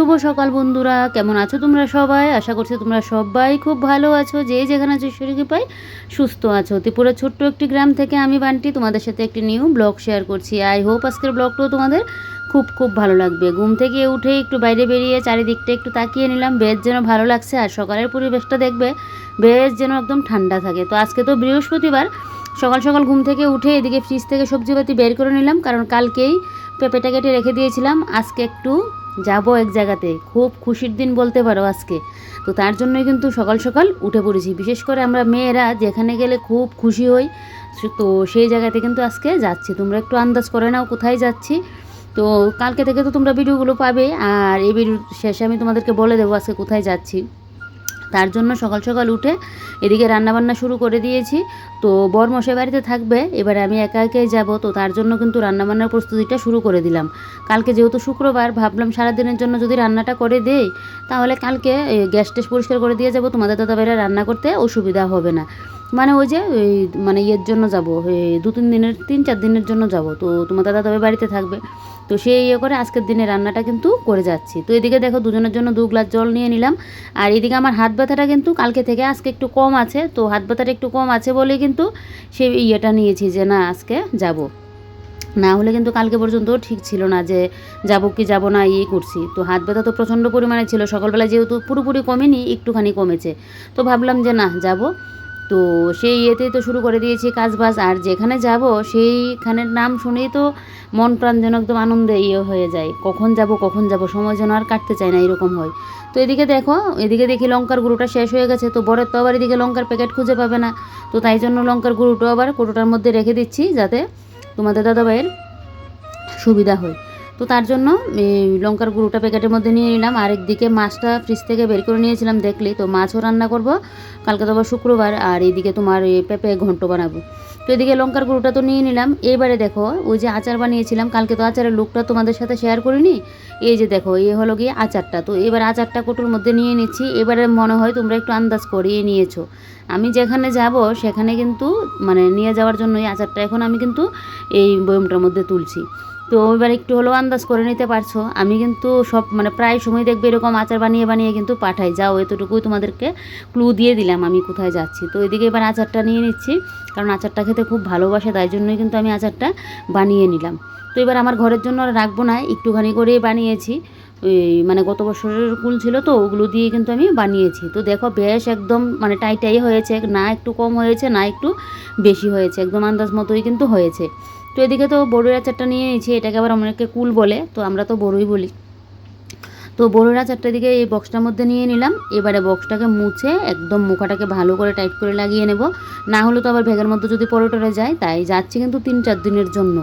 শুভ সকাল বন্ধুরা, কেমন আছো তোমরা সবাই? আশা করছি তোমরা সবাই খুব ভালো আছো, যে যেখানে আছো ঈশ্বরের কৃপায় সুস্থ আছো। ত্রিপুরা ছোট্ট একটি গ্রাম থেকে আমি বান্টি তোমাদের সাথে একটি নিউ ব্লগ শেয়ার করছি। আই হোপ আজকের ব্লগটাও তোমাদের খুব খুব ভালো লাগবে। ঘুম থেকে উঠে একটু বাইরে বেরিয়ে চারিদিকটা একটু তাকিয়ে নিলাম, বেশ যেন ভালো লাগছে। আর সকালের পরিবেশটা দেখবে বেশ যেন একদম ঠান্ডা থাকে। তো আজকে তো বৃহস্পতিবার, সকাল সকাল ঘুম থেকে উঠে এদিকে ফ্রিজ থেকে সবজিপাতি বের করে নিলাম, কারণ কালকেই পেঁপেটা কেটে রেখে দিয়েছিলাম। আজকে একটু যাব এক জায়গাতে, খুব খুশির দিন বলতে পারো আজকে। তো তার জন্যই কিন্তু সকাল সকাল উঠে পড়েছি। বিশেষ করে আমরা মেয়েরা যেখানে গেলে খুব খুশি হই, তো সেই জায়গাতে কিন্তু আজকে যাচ্ছি। তোমরা একটু আন্দাজ করে নাও কোথায় যাচ্ছি। তো কালকে থেকে তো তোমরা ভিডিওগুলো পাবে, আর এই ভিডিও শেষে আমি তোমাদেরকে বলে দেবো আজকে কোথায় যাচ্ছি। তার জন্য সকাল সকাল উঠে এদিকে রান্নাবান্না শুরু করে দিয়েছি। তো বরমশাই বাড়িতে থাকবে, এবারে আমি একা একাই যাব। তো তার জন্য কিন্তু রান্নাবান্নার প্রস্তুতিটা শুরু করে দিলাম। কালকে যেহেতু শুক্রবার, ভাবলাম সারাদিনের জন্য যদি রান্নাটা করে দেই, তাহলে কালকে গ্যাস ট্যাস পরিষ্কার করে দিয়ে যাব, তোমাদের দাদাভাইরা রান্না করতে অসুবিধা হবে না। মানে ওই যে মানে ইয়ের জন্য যাব, 3-4 দিনের জন্য যাব। তো তোমাদের দাদাভাই বাড়িতে থাকবে, তো সেই ইয়ে করে আজকের দিনে রান্নাটা কিন্তু করে যাচ্ছি। তো এদিকে দেখো দুজনের জন্য 2 গ্লাস জল নিয়ে নিলাম। আর এদিকে আমার হাত ব্যথাটা কিন্তু কালকে থেকে আজকে একটু কম আছে। তো হাত ব্যথাটা একটু কম আছে বলেই কিন্তু সেই ইয়েটা নিয়েছি যে না আজকে যাব, না হলে কিন্তু কালকে পর্যন্ত ঠিক ছিল না যে যাব কি যাব না, ইয়ে করছি। তো হাত ব্যথা তো প্রচণ্ড পরিমাণে ছিল, সকালবেলা যেহেতু পুরোপুরি কমেনি, একটুখানি কমেছে। তো ভাবলাম যে না যাব। তো সেই ইয়েতেই তো শুরু করে দিয়েছি কাজবাজ। আর যেখানে যাব সেইখানের নাম শুনেই তো মন প্রাণ যেন একদম আনন্দে হয়ে যায়। কখন যাব, সময় যেন আর কাটতে চায় না, এরকম হয়। তো এদিকে দেখো, এদিকে দেখি লঙ্কার গুঁড়োটা শেষ হয়ে গেছে। তো বরের তো আবার এদিকে লঙ্কার প্যাকেট খুঁজে পাবে না, তো তাই জন্য লঙ্কার গুঁড়োটা আবার কোটোটার মধ্যে রেখে দিচ্ছি, যাতে তোমাদের দাদাভাইয়ের সুবিধা হয়। তো তার জন্য এই লঙ্কার গুঁড়োটা প্যাকেটের মধ্যে নিয়ে নিলাম। আর একদিকে মাছটা ফ্রিজ থেকে বের করে নিয়েছিলাম দেখলেই, তো মাছও রান্না করব কালকে, তো আবার শুক্রবার। আর এইদিকে তোমার এই পেঁপে ঘন্ট বানাবো। তো এদিকে লঙ্কার গুঁড়োটা তো নিয়ে নিলাম। এবারে দেখো ওই যে আচার বানিয়েছিলাম কালকে, তো আচারের লুকটা তোমাদের সাথে শেয়ার করিনি। এই যে দেখো এই হলো গিয়ে আচারটা। তো এবার আচারটা কোটোর মধ্যে নিয়ে নিচ্ছি। এবারে মনে হয় তোমরা একটু আন্দাজ করিয়ে নিয়েছো, আমি যেখানে যাব সেখানে কিন্তু মানে নিয়ে যাওয়ার জন্য এই আচারটা এখন আমি কিন্তু এই বয়মটার মধ্যে তুলছি। তো এবার একটু হলেও আন্দাজ করে নিতে পারছো, আমি কিন্তু সব মানে প্রায় সময় দেখবে এরকম আচার বানিয়ে বানিয়ে কিন্তু পাঠাই। যাও, এতটুকুই তোমাদেরকে ক্লু দিয়ে দিলাম আমি কোথায় যাচ্ছি। তো এদিকে এবার আচারটা নিয়ে নিচ্ছি, কারণ আচারটা খেতে খুব ভালোবাসে, তাই জন্যই কিন্তু আমি আচারটা বানিয়ে নিলাম। তো এবার আমার ঘরের জন্য রাখবো না, একটুখানি করে বানিয়েছি। ওই মানে গত বছরের কুল ছিল, তো ওগুলো দিয়ে কিন্তু আমি বানিয়েছি। তো দেখো বেশ একদম মানে টাইটাই হয়েছে, না একটু কম হয়েছে না একটু বেশি হয়েছে, একদম আন্দাজ মতোই কিন্তু হয়েছে। তো এদিকে তো বড়ির আচারটা নিয়ে নিয়েছি, এটাকে আবার অনেকে কুল বলে, তো আমরা তো বড়ই বলি। তো বড়ির আচারটা দিকে এই বক্সটার মধ্যে নিয়ে নিলাম। এবারে বক্সটাকে মুছে একদম মুখাটাকে ভালো করে টাইট করে লাগিয়ে নেব, না হলে তো আবার ব্যাগের মধ্যে যদি পরোটরে যায়। তাই যাচ্ছি কিন্তু 3-4 দিনের জন্য।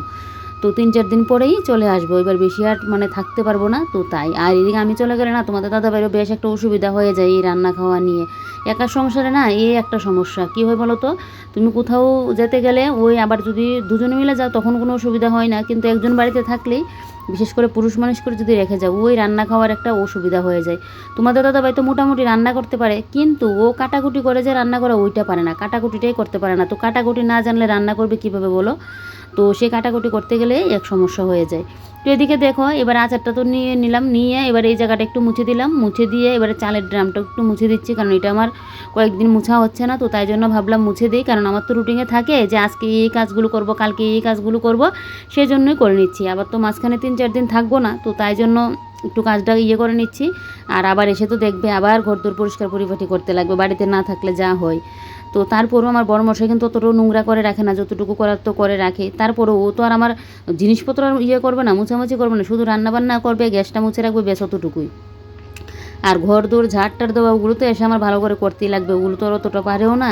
তো 3-4 দিন পরেই চলে আসবো, এবার বেশি আর মানে থাকতে পারবো না। তো তাই আর এদিকে আমি চলে গেলে না তোমাদের দাদাভাইয়েরও বেশ একটা অসুবিধা হয়ে যায় এই রান্না খাওয়া নিয়ে। একা সংসারে না এই একটা সমস্যা কী হয় বলো তো, তুমি কোথাও যেতে গেলে ওই আবার যদি দুজনে মিলে যাও তখন কোনো অসুবিধা হয় না, কিন্তু একজন বাড়িতে থাকলেই, বিশেষ করে পুরুষ মানুষ করে যদি রেখে যাও, ওই রান্না খাওয়ার একটা অসুবিধা হয়ে যায়। তোমাদের দাদাভাই তো মোটামুটি রান্না করতে পারে, কিন্তু ও কাটাকুটি করে যে রান্না করা ওইটা পারে না, কাটাকুটিটাই করতে পারে না। তো কাটাকুটি না জানলে রান্না করবে কীভাবে বলো? তো সে কাটাকুটি করতে গেলে এক সমস্যা হয়ে যায়। তো এদিকে দেখো এবার আচারটা তো নিয়ে নিলাম, নিয়ে এবার এই জায়গাটা একটু মুছে দিলাম, মুছে দিয়ে এবারে চালের ড্রামটা একটু মুছে দিচ্ছি, কারণ এটা আমার কয়েকদিন মুছা হচ্ছে না। তো তাই জন্য ভাবলাম মুছে দিই, কারণ আমার তো রুটিনে থাকে যে আজকে এই কাজগুলো করব, কালকে এই কাজগুলো করব, সেই জন্যই করে নিচ্ছি। আবার তো মাঝখানে 3-4 দিন থাকবো না, তো তাই জন্য একটু কাজটা করে নিচ্ছি। আর আবার এসে তো দেখবে আবার ঘরদোর পরিষ্কার পরিপাটি করতে লাগবে, বাড়িতে না থাকলে যা হয়। তো তারপরেও আমার বড়মশাই কিন্তু অতটাও নোংরা করে রাখে না, যতটুকু করার তো করে রাখে। তারপরেও ও তো আর আমার জিনিসপত্র আর করবে না, মুছামুছি করবে না, শুধু রান্নাবান্না করবে, গ্যাসটা মুছে রাখবে, বেশ অতটুকুই। আর ঘর দৌড় ঝাড়টার দেওয়া ওগুলো তো এসে আমার ভালো করে করতেই লাগবে, ওগুলো তো আর অতটা পারেও না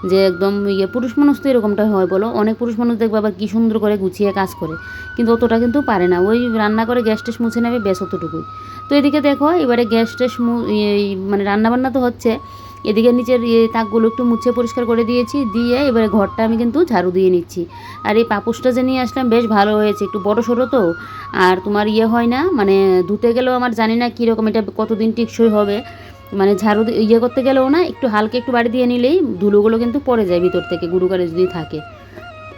যে একদম পুরুষ মানুষ তো এরকমটা হয় বলো, অনেক পুরুষ মানুষ দেখবে আবার কী সুন্দর করে গুছিয়ে কাজ করে, কিন্তু অতটা কিন্তু পারে না, ওই রান্না করে গ্যাস টেস মুছে নেবে, বেশ অতটুকুই। তো এদিকে দেখো এবারে গ্যাস টেস মানে রান্নাবান্না তো হচ্ছে, এদিকে নিচের তাকগুলো একটু মুছে পরিষ্কার করে দিয়েছি, দিয়ে এবারে ঘরটা আমি কিন্তু ঝাড়ু দিয়ে নিচ্ছি। আর এই পাপোশটা যে নিয়ে আসলাম বেশ ভালো হয়েছে, একটু বড় সড়ো তো, আর তোমার হয় না মানে ধুতে গেলেও আমার জানি না কীরকম এটা কতদিন টিকসই হবে, মানে ঝাড়ু করতে গেলেও না একটু হালকা একটু বাড়ি দিয়ে নিলেই ধুলোগুলো কিন্তু পড়ে যায় ভিতর থেকে, গুঁড়ো যদি থাকে।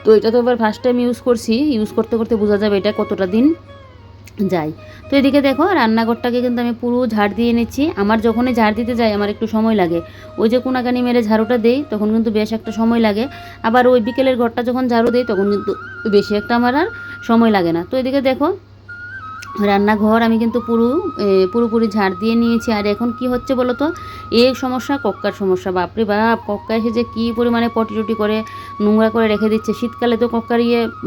তো এটা তো এবার ফার্স্ট টাইম ইউজ করছি, ইউজ করতে করতে বোঝা যাবে এটা কতটা দিন যাই। তো এদিকে দেখো রান্নাঘরটাকে কিন্তু আমি পুরো ঝাড় দিয়ে নিচ্ছি। আমার যখনই ঝাড় দিতে যাই আমার একটু সময় লাগে, ওই যে কোনাকানি মেরে ঝাড়ুটা দেই তখন কিন্তু বেশ একটা সময় লাগে, আবার ওই বিকেলের ঘরটা যখন ঝাড়ু দেই তখন কিন্তু বেশি একটা আমার আর সময় লাগে না। তো এদিকে দেখো রান্নাঘর আমি কিন্তু পুরোপুরি ঝাড় দিয়ে নিয়েছি। আর এখন কি হচ্ছে বলো তো, এই সমস্যা কক্কার সমস্যা, বাপরে বাপ, কক্কা এসে যে কী পরিমাণে পটি টটি করে নোংরা করে রেখে দিচ্ছে। শীতকালে তো কক্কার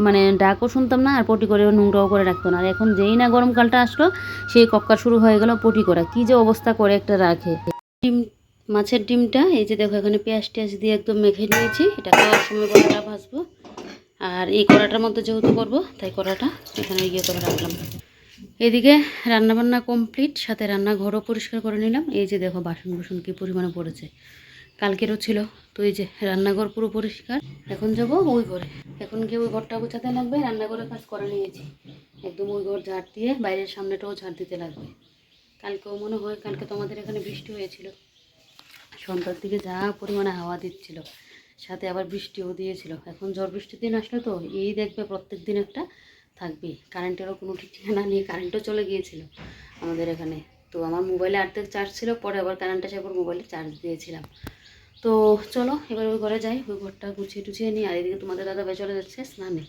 মানে ডাকও শুনতাম না, আর পটি করে নোংরাও করে রাখতো না, আর এখন যেই না গরমকালটা আসলো সেই কক্কা শুরু হয়ে গেল পটি করা, কী যে অবস্থা করে একটা রাখে। ডিম, মাছের ডিমটা এই যে দেখো এখানে পেঁয়াজ টেয়াজ দিয়ে একদম মেখে নিয়েছি, এটা খাওয়ার সময় কড়াটা ভাজবো। আর এই কড়াটার মধ্যে যেহেতু করবো তাই কড়াটা এখানে করে রাখলাম। এদিকে রান্নাবান্না কমপ্লিট, সাথে রান্নাঘরও পরিষ্কার করে নিলাম। এই যে দেখো বাসন বাসন কী পরিমাণে পড়েছে, কালকেরও ছিল। তো এই যে রান্নাঘর পুরো পরিষ্কার। এখন যাবো ওই ঘরে, এখন গিয়ে ওই ঘরটা গোছাতে লাগবে। রান্নাঘরের কাজ করে নিয়েছি একদম, ওই ঘর ঝাড় দিয়ে বাইরের সামনেটাও ঝাড় দিতে লাগবে। কালকেও মনে হয়, কালকে তো আমাদের এখানে বৃষ্টি হয়েছিল, সন্ধ্যার দিকে যা পরিমাণে হাওয়া দিচ্ছিল, সাথে আবার বৃষ্টিও দিয়েছিল। এখন ঝড় বৃষ্টির দিন আসলে তো এই দেখবে প্রত্যেক দিন একটা থাকবে। কারেন্টেরও কোনো ঠিক ঠিকানা নেই, কারেন্টও চলে গিয়েছিল আমাদের এখানে। তো আমার মোবাইলে অর্ধেক চার্জ ছিল, পরে আবার কারেন্ট আসে আবার মোবাইলে চার্জ দিয়েছিলাম। তো চলো এবার ওই ঘরে যাই, ওই ঘরটা গুছিয়ে টুছিয়ে নিই। আর এদিকে তোমাদের দাদাভাই চলে যাচ্ছে স্নানে,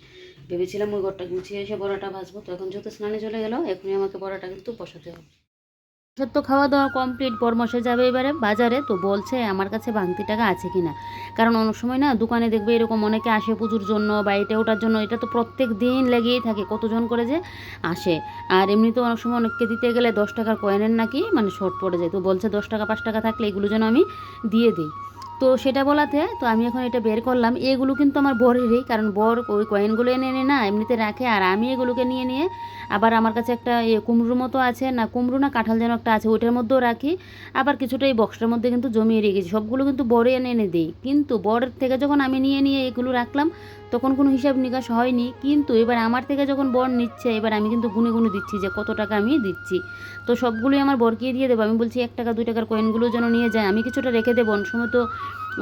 ভেবেছিলাম ওই ঘরটা গুছিয়ে এসে বড়াটা ভাজবো। তো এখন যেহেতু স্নানে চলে গেল, এখনই আমাকে বড়াটা কিন্তু বসাতে হবে। তো খাওয়া দাওয়া কমপ্লিট, বরমশে যাবে এবারে বাজারে। তো বলছে আমার কাছে ভাঙতি টাকা আছে কিনা, কারণ অনেক সময় না দোকানে দেখবে এরকম অনেকে আসে পুজোর জন্য বা এটা ওটার জন্য, এটা তো প্রত্যেক দিন লেগেই থাকে, কতজন করে যে আসে। আর এমনিতেও অনেক সময় অনেককে দিতে গেলে 10 টাকার কয়েনের নাকি মানে শর্ট পড়ে যায়। তো বলছে 10 টাকা 5 টাকা থাকলে এগুলো যেন আমি দিয়ে দিই। তো সেটা বলাতে তো আমি এখন এটা বের করলাম। এগুলো কিন্তু আমার বরেরই, কারণ বর ওই কয়েনগুলো এনে এনে না এমনিতে রাখে, আর আমি এগুলোকে নিয়ে নিয়ে আবার আমার কাছে একটা কুমড়োর মতো আছে, না কুমড়ো না কাঁঠাল যেন একটা আছে, ওইটার মধ্যেও রাখি। আবার কিছুটা এই বক্সটার মধ্যে কিন্তু জমিয়ে রেখেছি, সবগুলো কিন্তু বরে এনে এনে দিই। কিন্তু বরের থেকে যখন আমি নিয়ে নিয়ে এগুলো রাখলাম তখন কোনো হিসাব নিকাশ হয়নি। কিন্তু এবার আমার থেকে যখন বর নিচ্ছে, এবার আমি কিন্তু গুনে গুনে দিচ্ছি যে কত টাকা আমি দিচ্ছি। তো সবগুলোই আমার বরকে দিয়ে দেবো। আমি বলছি 1 টাকা 2 টাকার কয়েনগুলো যেন নিয়ে যায়, আমি কিছুটা রেখে দেবো। অনেক সময় তো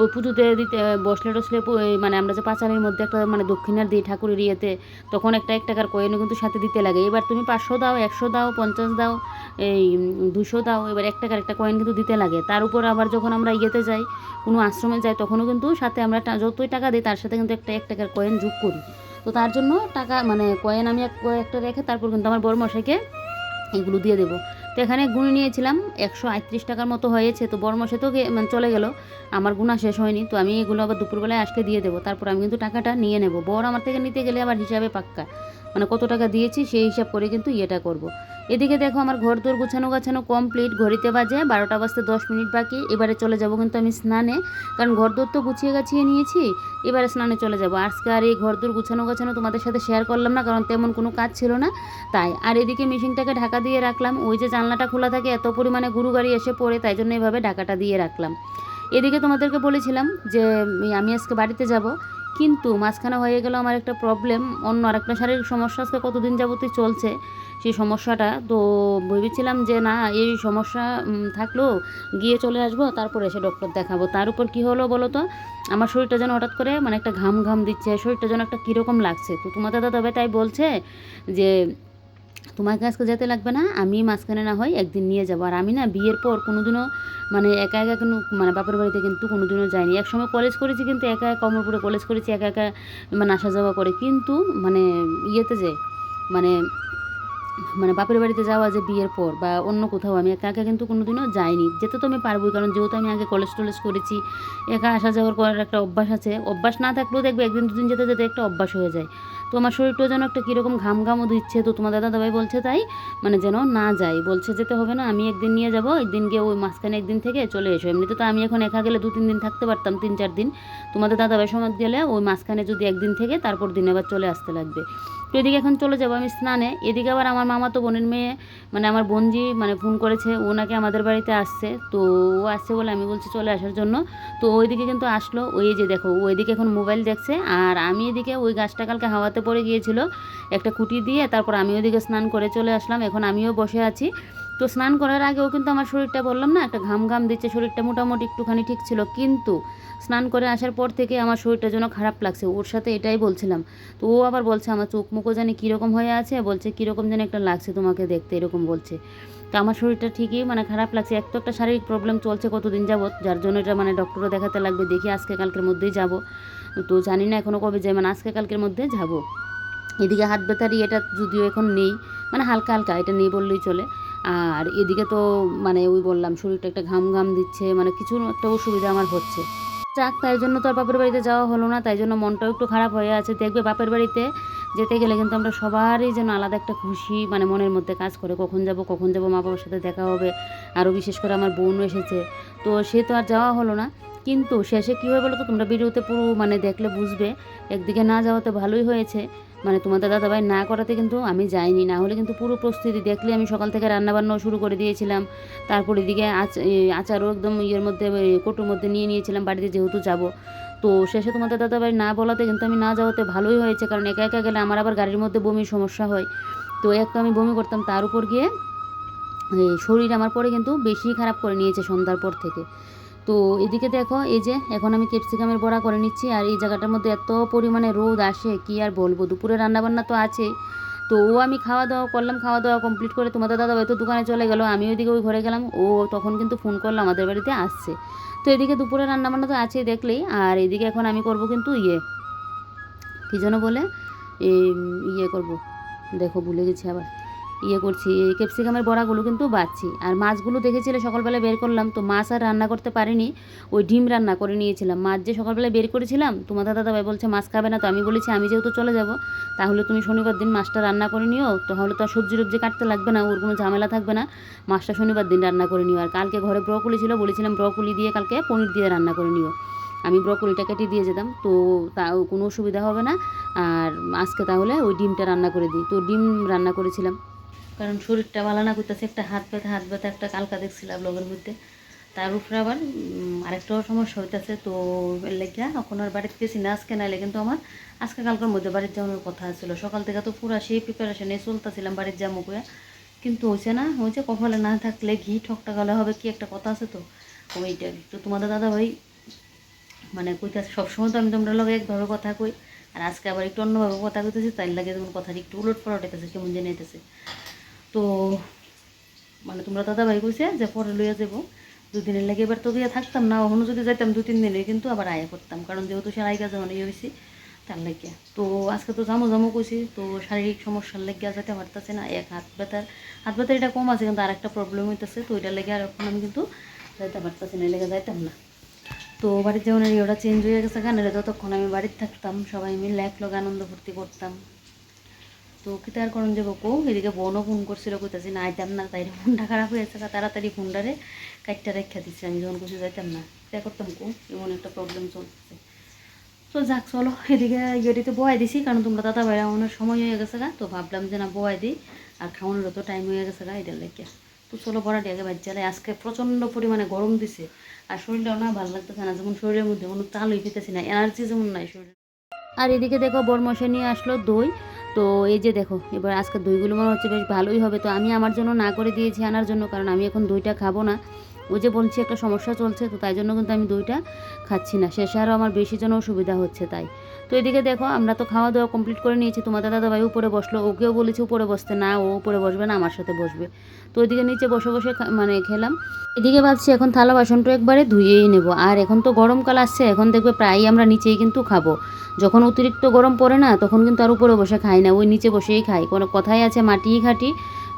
ওই পুজোতে দিতে বসলে টসলে মানে আমরা যে পাঁচালির মধ্যে একটা মানে দক্ষিণার দিই ঠাকুরের ইয়েতে, তখন 1 টাকার কয়েনও কিন্তু সাথে দিতে লাগে। এবার তুমি 500 দাও, 100 দাও, 50 দাও, এই 200 দাও, এবার 1 টাকার একটা কয়েন কিন্তু দিতে লাগে। তার উপর আবার যখন আমরা ইয়েতে যাই, কোনো আশ্রমে যাই, তখনও কিন্তু সাথে আমরা যতই টাকা দিই তার সাথে কিন্তু একটা 1 টাকার কয়েন যোগ করি। তো তার জন্য টাকা মানে কয়েন আমি একটা রেখে তারপর কিন্তু আমার বড় মশাইকে এগুলো দিয়ে দেবো। তো এখানে গুনে নিয়েছিলাম 138 টাকার মতো হয়েছে। তো বড় মশাই তো মানে চলে গেল, আমার গুণা শেষ হয়নি। তো আমি এগুলো আবার দুপুরবেলায় আসলে দিয়ে দেবো, তারপর আমি কিন্তু টাকাটা নিয়ে নেব। বড় আমার থেকে নিতে গেলে আবার হিসাবে পাক্কা, মানে কত টাকা দিয়েছি সেই হিসাব করে কিন্তু ইয়েটা করব। এদিকে দেখো আমার ঘর দোর গোছানো কমপ্লিট, ঘড়িতে বাজে 12টা বাজতে 10 মিনিট বাকি। এবারে চলে যাব কিন্তু আমি স্নানে, কারণ ঘর দোর তো গুছিয়ে গাছিয়ে নিয়েছি, এবারে স্নানে চলে যাব। আজকে আর এই ঘর দোর গোছানো তোমাদের সাথে শেয়ার করলাম না, কারণ তেমন কোনো কাজ ছিল না তাই। আর এদিকে মেশিনটাকে ঢাকা দিয়ে রাখলাম, ওই যে জানলাটা খোলা থাকে, এত পরিমাণে গরু গাড়ি এসে পড়ে, তাই জন্য এইভাবে ঢাকাটা দিয়ে রাখলাম। এদিকে তোমাদেরকে বলেছিলাম যে আমি আজকে বাড়িতে যাব, কিন্তু মাঝখানে হয়ে গেল আমার একটা প্রবলেম, অন্য আরেকটা শারীরিক সমস্যা আজকে কতদিন যাবতই চলছে সেই সমস্যাটা। তো ভেবেছিলাম যে না এই সমস্যা থাকলেও গিয়ে চলে আসবো, তারপরে এসে ডক্টর দেখাবো। তার উপর কী হলো বলো তো, আমার শরীরটা যেন হঠাৎ করে মানে একটা ঘাম ঘাম দিচ্ছে, শরীরটা যেন একটা কীরকম লাগছে। তো তোমাদের দাদাভাই তাই বলছে যে তোমাকে আজকে যেতে লাগবে না, আমি মাঝখানে না হয় একদিন নিয়ে যাবো। আর আমি না বিয়ের পর কোনোদিনও মানে একা একা কোনো মানে বাপের বাড়িতে কিন্তু কোনোদিনও যাইনি। একসময় কলেজ করেছি, কিন্তু একা একা কমরপুরে কলেজ করেছি, একা একা মানে আসা যাওয়া করে, কিন্তু মানে ইয়েতে যে মানে মানে বাপের বাড়িতে যাওয়া যে বিয়ের পর বা অন্য কোথাও আমি একা একা কিন্তু কোনোদিনও যাইনি। যেতে তো আমি পারবোই, কারণ যেহেতু আমি আগে কলেজ টলেজ করেছি, একা আসা যাওয়ার করার একটা অভ্যাস আছে। অভ্যাস না থাকলেও দেখবে একদিন দুদিন যেতে যেতে একটা অভ্যাস হয়ে যায়। তো আমার শরীরটাও যেন একটা কীরকম ঘাম ঘামও দিচ্ছে। তো তোমার দাদাভাই বলছে তাই মানে যেন না যাই, বলছে যেতে হবে না, আমি একদিন নিয়ে যাব, একদিন গিয়ে ওই মাঝখানে একদিন থেকে চলে এসো। এমনিতে তো আমি এখন একা গেলে 2-3 দিন থাকতে পারতাম, 3-4 দিন। তোমাদের দাদাভাই সমাজ গেলে ওই মাঝখানে যদি একদিন থেকে তারপর দিন আবার চলে আসতে লাগবে। তো এদিকে এখন চলে যাবো আমি স্নানে। এদিকে আবার আমার মামাতো বোনের মেয়ে মানে আমার বোনজি মানে ফোন করেছে, ও নাকি আমাদের বাড়িতে আসছে। তো ও আসছে বলে আমি বলছি চলে আসার জন্য। তো ওইদিকে কিন্তু আসলো, ওই যে দেখো ওইদিকে এখন মোবাইল দেখছে, আর আমি এদিকে ওই গাছটা কালকে হাওয়াতে পড়ে গিয়েছিল একটা খুঁটি দিয়ে, তারপর আমি ওইদিকে স্নান করে চলে আসলাম। এখন আমিও বসে আছি। তো স্নান করার আগেও কিন্তু আমার শরীরটা বললাম না একটা ঘাম ঘাম দিচ্ছে, শরীরটা মোটামুটি একটুখানি ঠিক ছিল, কিন্তু স্নান করে আসার পর থেকে আমার শরীরটা যেন খারাপ লাগছে। ওর সাথে এটাই বলছিলাম, তো ও আবার বলছে আমার চোখ মুখও জানি কীরকম হয়ে আছে, বলছে কীরকম যেন একটা লাগছে তোমাকে দেখতে, এরকম বলছে। তো আমার শরীরটা ঠিকই মানে খারাপ লাগছে, এক তো একটা শারীরিক প্রবলেম চলছে কতদিন যাবত, যার জন্য এটা মানে ডক্টরও দেখাতে লাগবে, দেখি আজকে কালকের মধ্যেই যাব। তো জানি না এখনও কবে যাই, মানে আজকে কালকের মধ্যে যাব। এদিকে হাত ব্যথার এটা যদিও এখন নেই, মানে হালকা হালকা, এটা নেই বললেই চলে। আর এদিকে তো মানে ওই বললাম শরীরটা একটা ঘাম ঘাম দিচ্ছে, মানে কিছু একটা অসুবিধা আমার হচ্ছে। যাক, তাই জন্য তো আর বাপের বাড়িতে যাওয়া হলো না, তাই জন্য মনটাও একটু খারাপ হয়ে আছে। দেখবে বাপের বাড়িতে যেতে গেলে কিন্তু আমরা সবারই যেন আলাদা একটা খুশি মানে মনের মধ্যে কাজ করে, কখন যাব কখন যাব, মা বাবার সাথে দেখা হবে। আরও বিশেষ করে আমার বোনও এসেছে, তো সে তো আর যাওয়া হলো না। কিন্তু শেষে কী হয়ে বলো তো, তোমরা ভিডিওতে পুরো মানে দেখলে বুঝবে। একদিকে না যাওয়াতে ভালোই হয়েছে, মানে তোমাদের দাদাভাই না করাতে কিন্তু আমি যাইনি, না হলে কিন্তু পুরো প্রস্তুতি দেখলে আমি সকাল থেকে রান্নাবান্নাও শুরু করে দিয়েছিলাম। তারপর এদিকে আচারও একদম ইয়ের মধ্যে কটুর মধ্যে নিয়ে নিয়েছিলাম বাড়িতে যেহেতু যাব। তো শেষে তোমাদের দাদাভাই না বলাতে কিন্তু আমি না যাওয়াতে ভালোই হয়েছে, কারণ একা একা গেলে আমার আবার গাড়ির মধ্যে বমির সমস্যা হয়। তো এক তো আমি বমি করতাম, তার উপর গিয়ে শরীর আমার পরে কিন্তু বেশি খারাপ করে নিয়েছে সন্ধ্যার পর থেকে। তো এদিকে দেখো, এই যে এখন আমি ক্যাপসিকামের বড়া করে নিচ্ছি, আর এই জায়গাটার মধ্যে এত পরিমাণে রোদ আসে কি আর বলবো। দুপুরে রান্নাবান্না তো আছেই, তো ও আমি খাওয়া দাওয়া করলাম, খাওয়া দাওয়া কমপ্লিট করে তোমাদের দাদাভাই তো দোকানে চলে গেল, আমি ওইদিকে ওই ঘরে গেলাম। ও তখন কিন্তু ফোন করলো আমাদের বাড়িতে আসছে। তো এদিকে দুপুরে রান্নাবান্না তো আছেই দেখলেই, আর এদিকে এখন আমি করব কিন্তু কী যেন বলে ইয়ে করব, দেখো ভুলে গেছি আবার, করছি এই ক্যাপসিকামের বড়াগুলো কিন্তু বাচ্ছি। আর মাছগুলো দেখেছিলে সকালবেলা বের করলাম, তো মাছ আর রান্না করতে পারিনি, ওই ডিম রান্না করে নিয়েছিলাম। মাছ যে সকালবেলা বের করেছিলাম, তোমাদের দাদাভাই বলছে মাছ খাবে না, তো আমি বলেছি আমি যেহেতু চলে যাব, তাহলে তুমি শনিবার দিন মাছটা রান্না করে নিও, তাহলে তো আর সবজি টবজি কাটতে লাগবে না, ওর কোনো ঝামেলা থাকবে না, মাছটা শনিবার দিন রান্না করে নিও। আর কালকে ঘরে ব্রকলি ছিল, বলেছিলাম ব্রকলি দিয়ে কালকে পনির দিয়ে রান্না করে নিও, আমি ব্রকলিটা কেটে দিয়ে যেতাম, তো তাও কোনো অসুবিধা হবে না। আর আজকে তাহলে ওই ডিমটা রান্না করে দিই, তো ডিম রান্না করেছিলাম, কারণ শরীরটা ভালো না করতেছে, একটা হাত ব্যথা একটা কালকা দেখছিলাম ব্লগের মধ্যে, তার উপরে আবার আরেকটাও সমস্যা হইতেছে। তো লেগে এখন আর বাড়িতে গেছি না আজকে, নাইলে কিন্তু আমার আজকে কালকের মধ্যে বাড়ির যাওয়ানোর কথা ছিল। সকাল থেকে তো পুরো সেই প্রিপারেশনে চলতেছিলাম বাড়ির যাবো করে, কিন্তু হয়েছে না, হয়েছে কপালে না থাকলে ঘি ঠকটা গলে হবে, কি একটা কথা আছে তো ওইটাই। তো তোমাদের দাদাভাই মানে কইতেছে সবসময় তো আমি তোমরা লগে একভাবে কথা কই, আর আজকে আবার একটু অন্যভাবে কথা কইতেছি, তাই লাগে যেমন কথাটা একটু উলট পালট হইতেছে, কেমন জেনে যেতেছে। তো মানে তোমরা দাদাভাই কইছে যে পরে লইয়া যাবো 2 দিনের লাগে, এবার তো গিয়ে থাকতাম না, ওখানে যদি যাইতাম 2-3 দিনে কিন্তু আবার আয়া করতাম, কারণ যেহেতু সেলাই কাজে মানে হয়েছি তার লাগিয়া। তো আজকে তো জামু কইছি, তো শারীরিক সমস্যার লেগে যেতে পারতেছে না, এক হাত ব্যথার এটা কম আছে, কিন্তু আর একটা প্রবলেম হইতেছে, তো ওইটার লেগে আর এখন আমি কিন্তু যাইতে পারতেছি না, লেগে যাইতাম না। তো বাড়ির যেমন ওটা চেঞ্জ হয়ে গেছে, গানের যতক্ষণ আমি বাড়িতে থাকতাম সবাই মিলে এক লোক আনন্দ ফুর্তি করতাম। তো কিতা আর করুন যাবো কো, এদিকে বোনও ফোন করছিল, কইতাছি না আইতাম না, তাই ফোনটা খারাপ হয়েছে, তাড়াতাড়ি ফোনটারে কাটটা রেখা দিচ্ছি, আমি যখন কিছু যাইতাম না, তাই করতাম কো, এমন একটা প্রবলেম চলতেছে। তো যাক চলো, এদিকে ইয়েটিতে বয়াই দিছি, কারণ তোমরা দাদা ভাইরা আমার সময় হয়ে গেছে গা, তো ভাবলাম যে না বয়াই দিই, আর খাওয়ানোরও তো টাইম হয়ে গেছে গা, এটার লেগে। তো চলো বড়াটি আগে বাচ্চালে, আজকে প্রচণ্ড পরিমাণে গরম দিছে, আর শরীরটাও না ভালো লাগতেছে না, যেমন শরীরের মধ্যে কোনো তালই পেতেছি না, এনার্জি যেমন নাই শরীরে। আর এদিকে দেখো বরমশাই নিয়ে আসলো দই, তো এই যে দেখো এবার আজকে দইগুলো মনে হচ্ছে বেশ ভালোই হবে। তো আমি আমার জন্য না করে দিয়েছি আনার জন্য, কারণ আমি এখন দইটা খাবো না, ওই যে বলছি একটা সমস্যা চলছে, তো তাই জন্য কিন্তু আমি দইটা খাচ্ছি না, শেষে আরও আমার বেশি যেন অসুবিধা হচ্ছে তাই। তো এদিকে দেখো আমরা তো খাওয়া দাওয়া কমপ্লিট করে নিয়েছি, তোমাদের দাদাভাই উপরে বসলো, ওকেও বলেছি উপরে বসতে, না ও উপরে বসবে না, আমার সাথে বসবে। তো ওইদিকে নিচে বসে বসে মানে খেলাম। এদিকে ভাবছি এখন থালা বাসনটা একবারে ধুয়েই নেব, আর এখন তো গরমকাল আসছে, এখন দেখবে প্রায়ই আমরা নিচেই কিন্তু খাবো, যখন অতিরিক্ত গরম পড়ে না তখন কিন্তু আর উপরে বসে খাই না, ওই নিচে বসেই খাই। কোনো কথাই আছে মাটিই ঘাটি,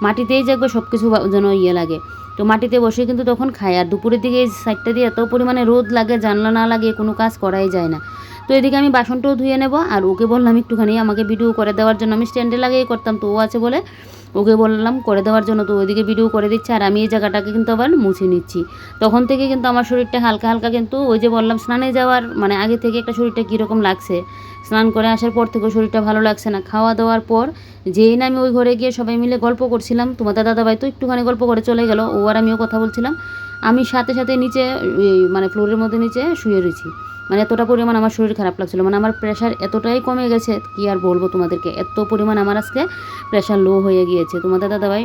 মাটিতেই দেখবে সব কিছু যেন লাগে, তো মাটিতে বসে কিন্তু তখন খাই। আর দুপুরের দিকে এই সাইডটা দিয়ে এত পরিমাণে রোদ লাগে, জানলা না লাগে কোনো কাজ করাই যায় না। তো এদিকে আমি বাসনটাও ধুয়ে নেব, আর ওকে বললাম একটুখানি আমাকে ভিডিও করে দেওয়ার জন্য, আমি স্ট্যান্ডে লাগিয়ে করতাম, তো ও আছে বলে ওকে বললাম করে দেওয়ার জন্য, তো ওইদিকে ভিডিও করে দিচ্ছে, আর আমি এই জায়গাটাকে কিন্তু আবার মুছে নিচ্ছি। তখন থেকে কিন্তু আমার শরীরটা হালকা হালকা, কিন্তু ওই যে বললাম স্নানে যাওয়ার মানে আগে থেকে একটা শরীরটা কীরকম লাগছে, স্নান করে আসার পর থেকে শরীরটা ভালো লাগছে না। খাওয়া দাওয়ার পর যেই না আমি ওই ঘরে গিয়ে সবাই মিলে গল্প করছিলাম, তোমাদের দাদাভাই তো একটুখানি গল্প করে চলে গেল, ও আর আমিও কথা বলছিলাম, আমি সাথে সাথে নিচে মানে ফ্লোরের মধ্যে নিচে শুয়ে রয়েছি, মানে এতটা পরিমাণ আমার শরীর খারাপ লাগছিলো, মানে আমার প্রেশার এতটাই কমে গেছে কি আর বলবো তোমাদেরকে, এত পরিমাণ আমার আজকে প্রেশার লো হয়ে গিয়েছে। তোমাদের দাদাভাই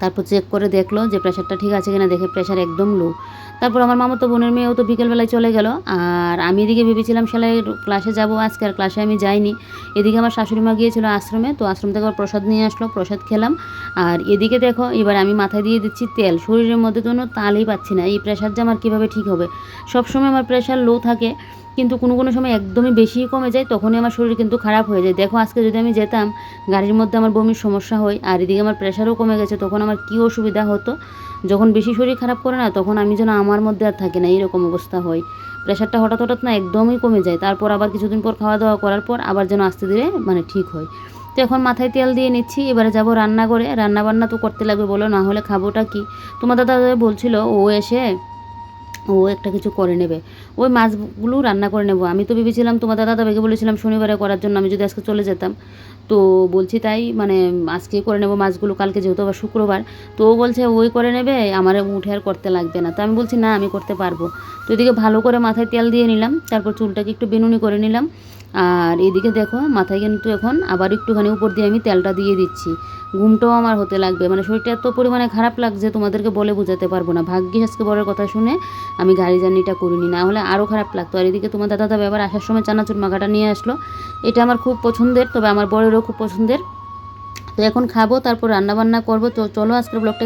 তারপর চেক করে দেখলো যে প্রেশারটা ঠিক আছে কিনা, দেখে প্রেশার একদম লো। তারপর আমার মামাতো বোনের মেয়েও তো বিকেলবেলায় চলে গেল, আর আমি এদিকে ভেবেছিলাম সেলাইয়ের ক্লাসে যাব আজকে, আর ক্লাসে আমি যাইনি। এদিকে আমার শাশুড়ি মা গিয়েছিল আশ্রমে, তো আশ্রম থেকে আবার প্রসাদ নিয়ে আসলো, প্রসাদ খেলাম। আর এদিকে দেখো এবার আমি মাথায় দিয়ে দিচ্ছি তেল, শরীরের মধ্যে তো কোনো তালই পাচ্ছি না, এই প্রেশার যে আমার কীভাবে ঠিক হবে। সবসময় আমার প্রেশার লো থাকে, কিন্তু কোনো কোনো সময় একদমই বেশি কমে যায়, তখনই আমার শরীর কিন্তু খারাপ হয়ে যায়। দেখো আজকে যদি আমি যেতাম, গাড়ির মধ্যে আমার বমির সমস্যা হয়, আর এদিকে আমার প্রেশারও কমে গেছে, তখন আমার কী অসুবিধা হতো। যখন বেশি শরীর খারাপ করে না, তখন আমি যেন আমার মধ্যে আর থাকি না, এইরকম অবস্থা হয়। প্রেশারটা হঠাৎ হঠাৎ না একদমই কমে যায়, তারপর আবার কিছুদিন পর খাওয়া দাওয়া করার পর আবার যেন আস্তে ধীরে মানে ঠিক হয়। তো এখন মাথায় তেল দিয়ে নিচ্ছি, এবারে যাব রান্নাঘরে। রান্নাবান্না তো করতে লাগবে, বলো, না হলে খাবোটা কি। তোমার দাদা বলছিল ও এসে ও একটা কিছু করে নেবে, ওই মাছগুলো রান্না করে নেবো। আমি তো ভেবেছিলাম তোমার দাদাকে বলেছিলাম শনিবারে করার জন্য, আমি যদি আজকে চলে যেতাম। তো বলছি তাই মানে আজকেই করে নেবো মাছগুলো, কালকে যেহেতু আবার শুক্রবার। তো ও বলছে ওই করে নেবে, আমার উঠে আর করতে লাগবে না। তো আমি বলছি না, আমি করতে পারবো। তো এদিকে ভালো করে মাথায় তেল দিয়ে নিলাম, তারপর চুলটাকে একটু বেনুনি করে নিলাম। আর এদিকে দেখো মাথায় কিন্তু এখন আবার একটুখানি উপর দিয়ে আমি তেলটা দিয়ে দিচ্ছি। ঘুমটাও আমার হতে লাগবে, মানে শরীরটা এত পরিমাণে খারাপ লাগছে তোমাদেরকে বলে বোঝাতে পারবো না। ভাগ্যিস আজকে বড়ের কথা শুনে আমি গাড়ি জার্নিটা করিনি, না হলে আরও খারাপ লাগতো। আর এদিকে তোমার দাদা এবার আসার সময় চানাচুর মাখাটা নিয়ে আসলো, এটা আমার খুব পছন্দের, তবে আমার বড়েরও খুব পছন্দের। তো এখন খাবো, তারপর রান্নাবান্না করবো। তো চলো আজকের ব্লগটা